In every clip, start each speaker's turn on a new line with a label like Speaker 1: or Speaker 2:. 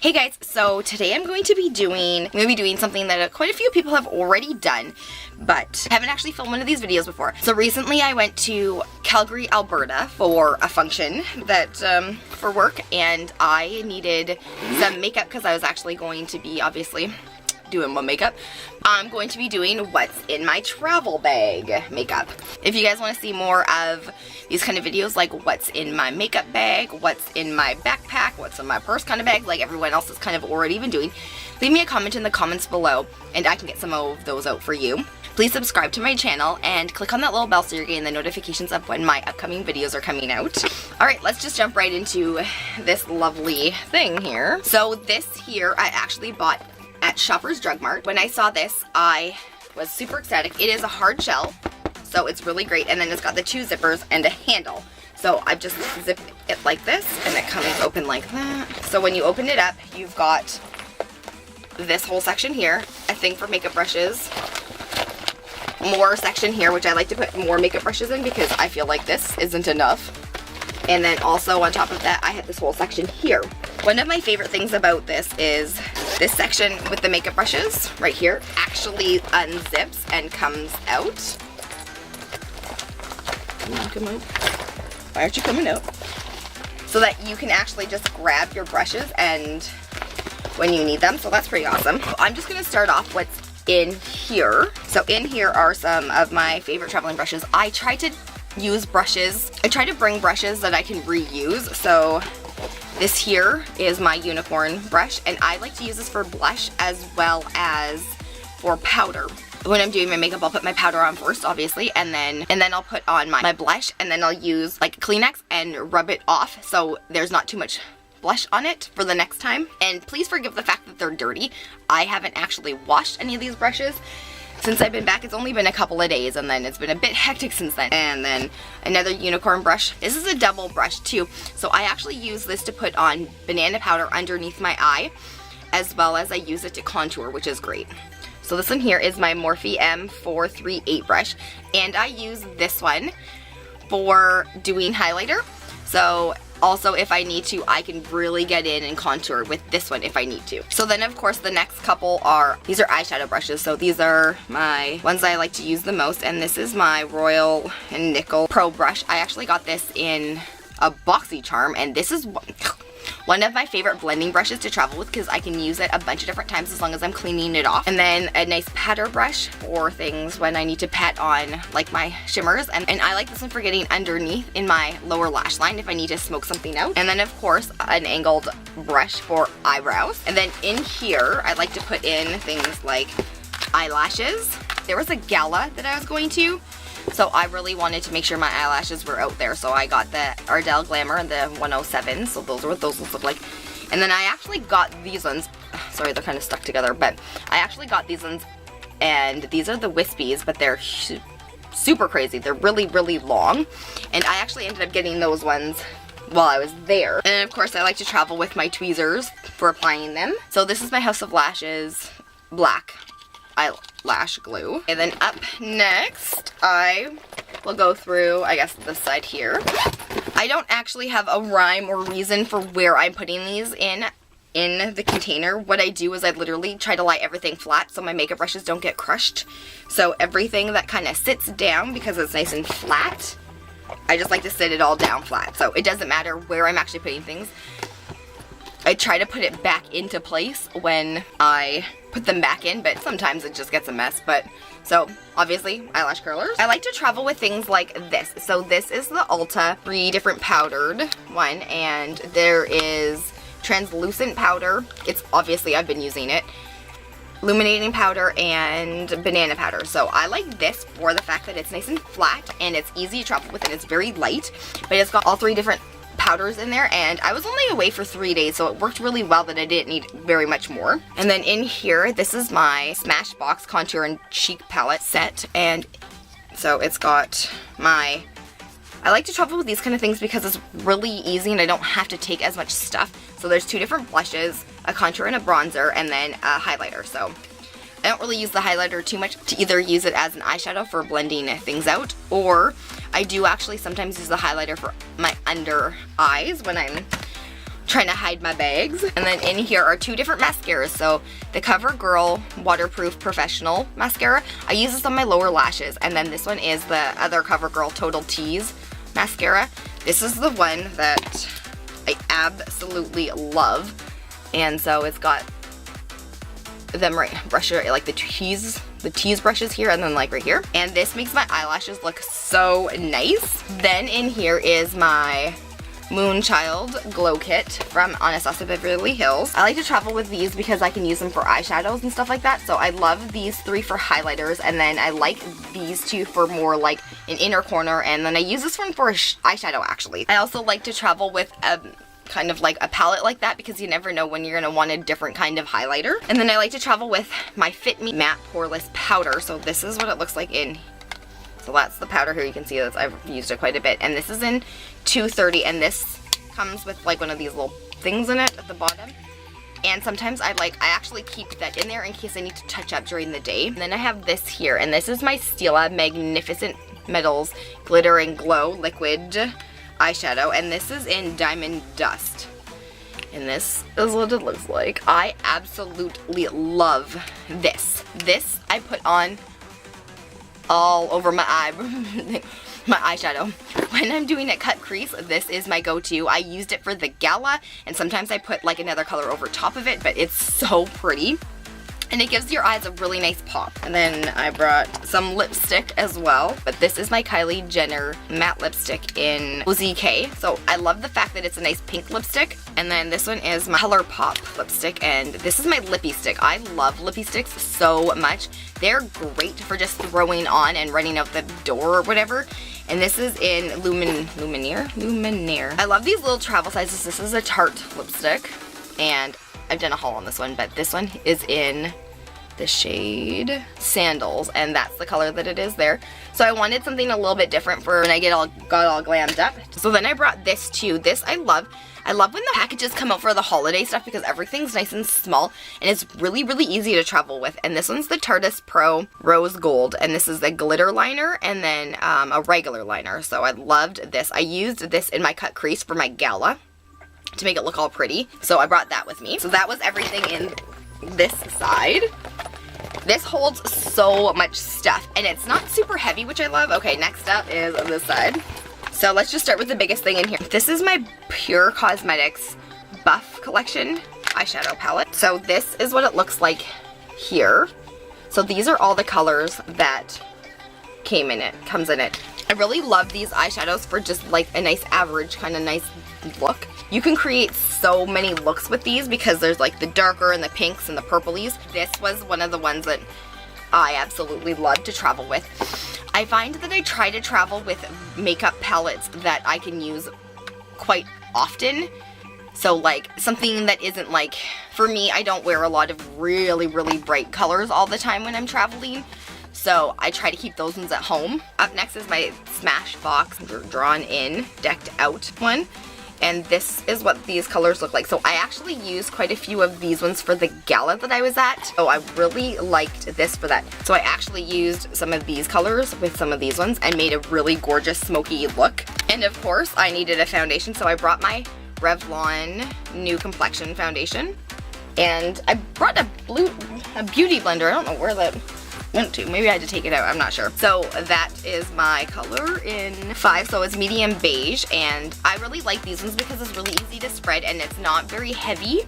Speaker 1: Hey guys, so today I'm going to be doing something that quite a few people have already done, but haven't actually filmed one of these videos before. So recently I went to Calgary, Alberta for a function that for work, and I needed some makeup because I was actually going to be obviously doing my makeup. I'm going to be doing what's in my travel bag makeup. If you guys want to see more of these kind of videos, like what's in my makeup bag, what's in my backpack, what's in my purse kind of bag, like everyone else has kind of already been doing, leave me a comment in the comments below and I can get some of those out for you. Please subscribe to my channel and click on that little bell so you're getting the notifications of when my upcoming videos are coming out. Alright, let's just jump right into this lovely thing here. So this here I actually bought at Shoppers Drug Mart. When I saw this, I was super ecstatic. It is a hard shell, so it's really great, and then it's got the 2 zippers and a handle. So I just zip it like this, and it comes open like that. So when you open it up, you've got this whole section here, a thing for makeup brushes, more section here, which I like to put more makeup brushes in because I feel like this isn't enough. And then also on top of that, I have this whole section here. One of my favorite things about this is this section with the makeup brushes right here actually unzips and comes out. Come on. Why aren't you coming out? So that you can actually just grab your brushes and when you need them. So that's pretty awesome. I'm just gonna start off what's in here. So in here are some of my favorite traveling brushes. I try to use brushes. I try to bring brushes that I can reuse. So this here is my unicorn brush, and I like to use this for blush as well as for powder. When I'm doing my makeup, I'll put my powder on first, obviously, and then I'll put on my blush, and then I'll use like Kleenex and rub it off so there's not too much blush on it for the next time. And please forgive the fact that they're dirty. I haven't actually washed any of these brushes since I've been back. It's only been a couple of days, and then it's been a bit hectic since then. And then another unicorn brush. This is a double brush too. So I actually use this to put on banana powder underneath my eye, as well as I use it to contour, which is great. So this one here is my Morphe M438 brush, and I use this one for doing highlighter. So also, if I need to, I can really get in and contour with this one if I need to. So then, of course, the next couple these are eyeshadow brushes. So these are my ones I like to use the most, and this is my Royal & Nickel Pro brush. I actually got this in a BoxyCharm, and this is one of my favorite blending brushes to travel with because I can use it a bunch of different times as long as I'm cleaning it off. And then a nice patter brush for things when I need to pat on like my shimmers. And I like this one for getting underneath in my lower lash line if I need to smoke something out. And then of course an angled brush for eyebrows. And then in here I like to put in things like eyelashes. There was a gala that I was going to, so I really wanted to make sure my eyelashes were out there. So I got the Ardell Glamour and the 107. So those are what those look like. And then I actually got these ones. Sorry, they're kind of stuck together, but I actually got these ones, and these are the Wispies, but they're super crazy. They're really, really long. And I actually ended up getting those ones while I was there. And of course I like to travel with my tweezers for applying them. So this is my House of Lashes black eyelash glue. And then up next, I will go through, I guess, this side here. I don't actually have a rhyme or reason for where I'm putting these in the container. What I do is I literally try to lie everything flat so my makeup brushes don't get crushed. So everything that kind of sits down, because it's nice and flat, I just like to sit it all down flat. So it doesn't matter where I'm actually putting things. I try to put it back into place when I put them back in, but sometimes it just gets a mess. But so obviously eyelash curlers. I like to travel with things like this. So this is the Ulta 3 different powdered one, and there is translucent powder. It's obviously, I've been using it, illuminating powder, and banana powder. So I like this for the fact that it's nice and flat and it's easy to travel with, and it's very light, but it's got all 3 different powders in there, and I was only away for 3 days, so it worked really well that I didn't need very much more. And then in here, this is my Smashbox Contour and Cheek Palette set, and so it's got my, I like to travel with these kind of things because it's really easy and I don't have to take as much stuff. So there's 2 different blushes, a contour and a bronzer, and then a highlighter. So I don't really use the highlighter too much to either use it as an eyeshadow for blending things out, or I do actually sometimes use the highlighter for my under eyes when I'm trying to hide my bags. And then in here are 2 different mascaras. So the CoverGirl Waterproof Professional Mascara. I use this on my lower lashes. And then this one is the other CoverGirl Total Tease Mascara. This is the one that I absolutely love. And so it's got them right like the tease brushes here and then like right here. And this makes my eyelashes look so nice. Then in here is my Moonchild Glow Kit from Anastasia Beverly Hills. I like to travel with these because I can use them for eyeshadows and stuff like that. So I love these 3 for highlighters, and then I like these 2 for more like an inner corner, and then I use this one for eyeshadow actually. I also like to travel with kind of like a palette like that because you never know when you're gonna want a different kind of highlighter. And then I like to travel with my Fit Me Matte Poreless Powder. So this is what it looks like in. So that's the powder here. You can see that I've used it quite a bit. And this is in 230, and this comes with like one of these little things in it at the bottom. And sometimes I actually keep that in there in case I need to touch up during the day. And then I have this here, and this is my Stila Magnificent Metals Glitter and Glow Liquid Eyeshadow, and this is in Diamond Dust. And this is what it looks like. I absolutely love this. This I put on all over my my eyeshadow. When I'm doing a cut crease, this is my go-to. I used it for the gala, and sometimes I put like another color over top of it, but it's so pretty. And it gives your eyes a really nice pop. And then I brought some lipstick as well. But this is my Kylie Jenner matte lipstick in OZK. So I love the fact that it's a nice pink lipstick. And then this one is my ColourPop lipstick. And this is my lippy stick. I love lippy sticks so much. They're great for just throwing on and running out the door or whatever. And this is in Lumineer. I love these little travel sizes. This is a Tarte lipstick. And I've done a haul on this one, but this one is in the shade Sandals, and that's the color that it is there. So I wanted something a little bit different for when I got all glammed up. So then I brought this too. This I love. I love when the packages come out for the holiday stuff because everything's nice and small, and it's really, really easy to travel with. And this one's the Tarteist Pro Rose Gold, and this is the glitter liner and then a regular liner. So I loved this. I used this in my cut crease for my gala to make it look all pretty. So I brought that with me. So that was everything in this side. This holds so much stuff, and it's not super heavy, which I love. Okay, next up is this side. So let's just start with the biggest thing in here. This is my Pure Cosmetics Buff Collection eyeshadow palette. So this is what it looks like here. So these are all the colors that comes in it. I really love these eyeshadows for just like a nice average kind of nice look. You can create so many looks with these because there's like the darker and the pinks and the purplies. This was one of the ones that I absolutely love to travel with. I find that I try to travel with makeup palettes that I can use quite often. So like something that isn't like, for me, I don't wear a lot of really, really bright colors all the time when I'm traveling. So I try to keep those ones at home. Up next is my Smashbox Drawn In Decked Out one. And this is what these colors look like. So I actually used quite a few of these ones for the gala that I was at. So I really liked this for that. So I actually used some of these colors with some of these ones and made a really gorgeous smoky look. And of course I needed a foundation, so I brought my Revlon New Complexion Foundation. And I brought a beauty blender. I don't know where that went to. Maybe I had to take it out, I'm not sure. So that is my color in 5, so it's medium beige, and I really like these ones because it's really easy to spread and it's not very heavy.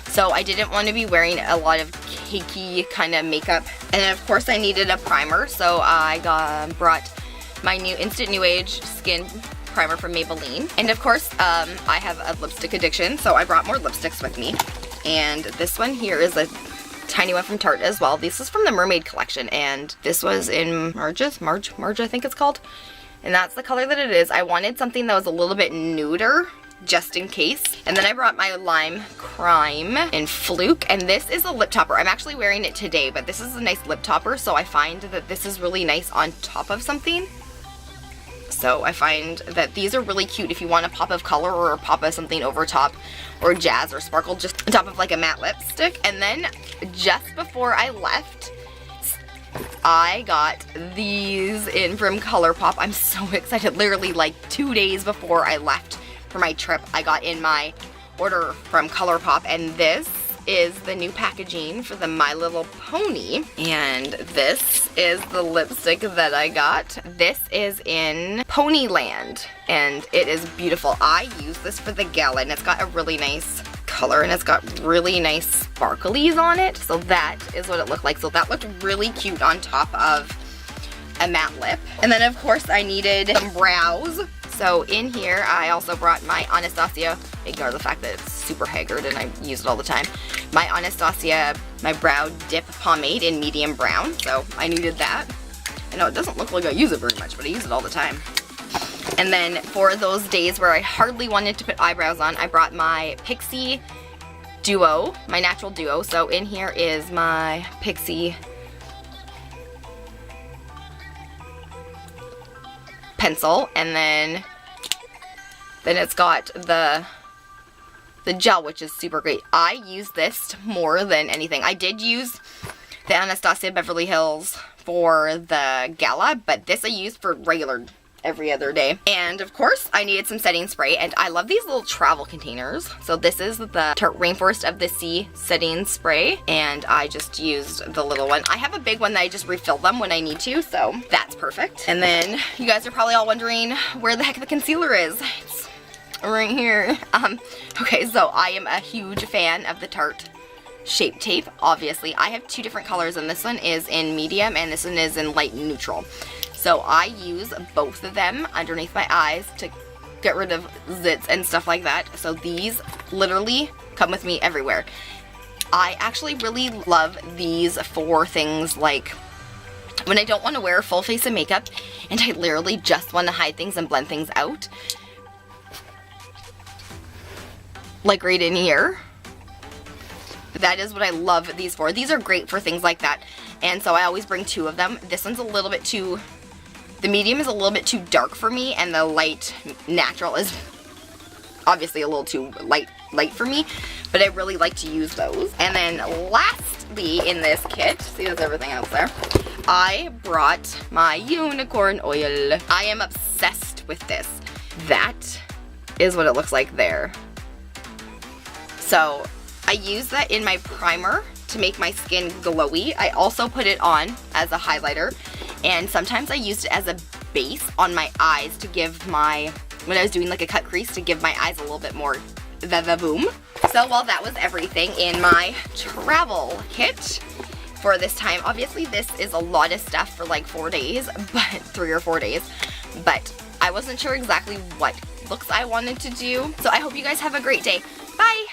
Speaker 1: So I didn't want to be wearing a lot of cakey kind of makeup. And then of course I needed a primer, so I brought my new Instant New Age Skin Primer from Maybelline. And of course I have a lipstick addiction, so I brought more lipsticks with me. And this one here is a tiny one from Tarte as well. This is from the Mermaid collection, and this was in Marge I think it's called. And that's the color that it is. I wanted something that was a little bit nuder, just in case. And then I brought my Lime Crime in Fluke, and this is a lip topper. I'm actually wearing it today, but this is a nice lip topper, so I find that this is really nice on top of something. So I find that these are really cute if you want a pop of color or a pop of something over top, or jazz or sparkle just on top of like a matte lipstick. And then just before I left, I got these in from ColourPop. I'm so excited. Literally like 2 days before I left for my trip, I got in my order from ColourPop, and this is the new packaging for the My Little Pony, and this is the lipstick that I got. This is in Ponyland, and it is beautiful. I use this for the gala, and it's got a really nice color, and it's got really nice sparklies on it, so that is what it looked like. So that looked really cute on top of a matte lip. And then of course I needed some brows. So in here I also brought my Anastasia, ignore the fact that it's super haggard and I use it all the time, my Anastasia, my brow dip pomade in medium brown. So I needed that. I know it doesn't look like I use it very much, but I use it all the time. And then for those days where I hardly wanted to put eyebrows on, I brought my Pixie Duo, my natural duo. So in here is my Pixie pencil, and then it's got the gel, which is super great. I use this more than anything. I did use the Anastasia Beverly Hills for the gala, but this I use for regular every other day. And of course I needed some setting spray, and I love these little travel containers. So this is the Tarte Rainforest of the Sea setting spray, and I just used the little one. I have a big one that I just refill them when I need to, so that's perfect. And then you guys are probably all wondering where the heck the concealer is. It's right here. Okay, so I am a huge fan of the Tarte Shape Tape. Obviously I have two different colors, and this one is in medium and this one is in light neutral. So I use both of them underneath my eyes to get rid of zits and stuff like that. So these literally come with me everywhere. I actually really love these for things like when I don't want to wear a full face of makeup and I literally just want to hide things and blend things out. Like right in here. That is what I love these for. These are great for things like that. And so I always bring two of them. This one's a little bit too... The medium is a little bit too dark for me, and the light natural is obviously a little too light for me, but I really like to use those. And then lastly in this kit, see there's everything else there, I brought my unicorn oil. I am obsessed with this. That is what it looks like there. So I use that in my primer to make my skin glowy. I also put it on as a highlighter, and sometimes I used it as a base on my eyes to give my, when I was doing like a cut crease, to give my eyes a little bit more boom. So well, that was everything in my travel kit for this time. Obviously this is a lot of stuff for like 4 days, but 3 or 4 days, but I wasn't sure exactly what looks I wanted to do. So I hope you guys have a great day. Bye!